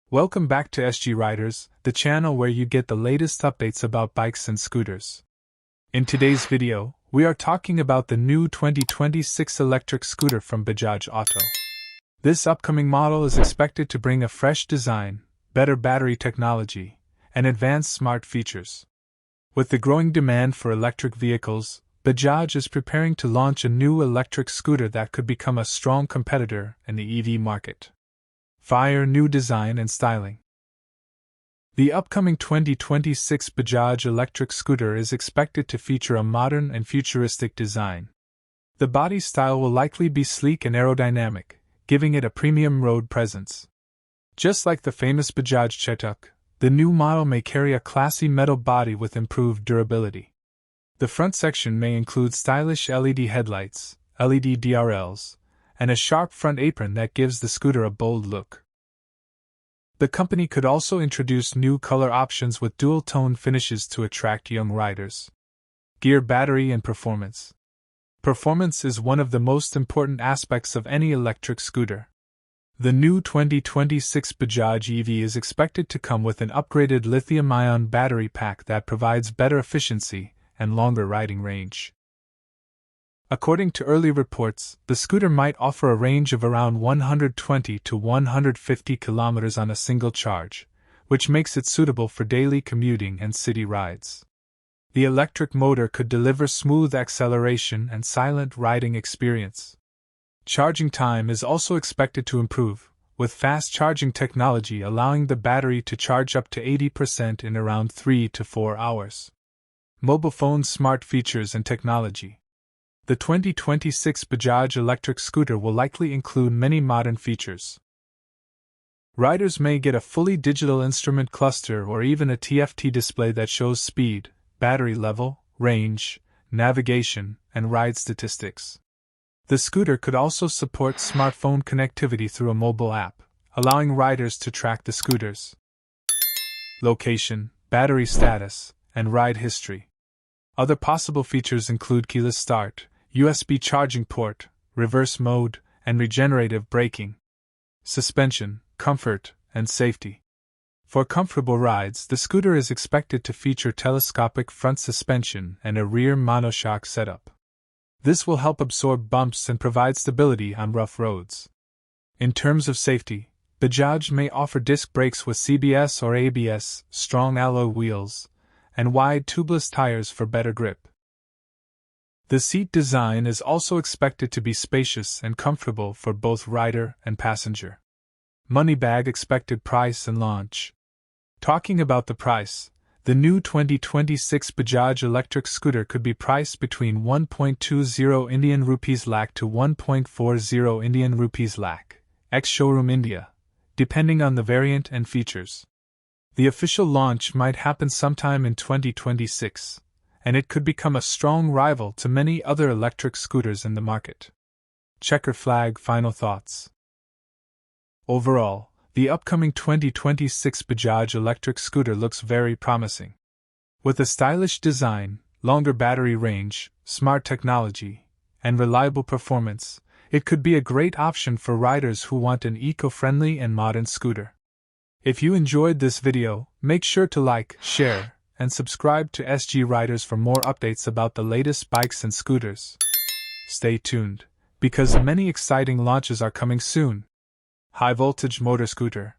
Welcome back to SG Riders, the channel where you get the latest updates about bikes and scooters. In today's video, we are talking about the new 2026 electric scooter from Bajaj Auto. This upcoming model is expected to bring a fresh design, better battery technology, and advanced smart features. With the growing demand for electric vehicles, Bajaj is preparing to launch a new electric scooter that could become a strong competitor in the EV market. Fire new design and styling. The upcoming 2026 Bajaj electric scooter is expected to feature a modern and futuristic design. The body style will likely be sleek and aerodynamic, giving it a premium road presence. Just like the famous Bajaj Chetak, the new model may carry a classy metal body with improved durability. The front section may include stylish LED headlights, LED DRLs, and a sharp front apron that gives the scooter a bold look. The company could also introduce new color options with dual-tone finishes to attract young riders. Gear, battery, and performance. Performance is one of the most important aspects of any electric scooter. The new 2026 Bajaj EV is expected to come with an upgraded lithium-ion battery pack that provides better efficiency and longer riding range. According to early reports, the scooter might offer a range of around 120 to 150 kilometers on a single charge, which makes it suitable for daily commuting and city rides. The electric motor could deliver smooth acceleration and silent riding experience. Charging time is also expected to improve, with fast charging technology allowing the battery to charge up to 80% in around 3 to 4 hours. Mobile phone smart features and technology. The 2026 Bajaj electric scooter will likely include many modern features. Riders may get a fully digital instrument cluster or even a TFT display that shows speed, battery level, range, navigation, and ride statistics. The scooter could also support smartphone connectivity through a mobile app, allowing riders to track the scooter's location, battery status, and ride history. Other possible features include keyless start, USB charging port, reverse mode, and regenerative braking. Suspension, comfort, and safety. For comfortable rides, the scooter is expected to feature telescopic front suspension and a rear monoshock setup. This will help absorb bumps and provide stability on rough roads. In terms of safety, Bajaj may offer disc brakes with CBS or ABS, strong alloy wheels, and wide tubeless tires for better grip. The seat design is also expected to be spacious and comfortable for both rider and passenger. Money bag expected price and launch. Talking about the price, the new 2026 Bajaj electric scooter could be priced between 1.20 Indian rupees lakh to 1.40 Indian rupees lakh, ex-showroom India, depending on the variant and features. The official launch might happen sometime in 2026, and it could become a strong rival to many other electric scooters in the market. Checker flag final thoughts. Overall, the upcoming 2026 Bajaj electric scooter looks very promising. With a stylish design, longer battery range, smart technology, and reliable performance, it could be a great option for riders who want an eco-friendly and modern scooter. If you enjoyed this video, make sure to like, share, and subscribe to SG Riders for more updates about the latest bikes and scooters. Stay tuned, because many exciting launches are coming soon. High voltage motor scooter.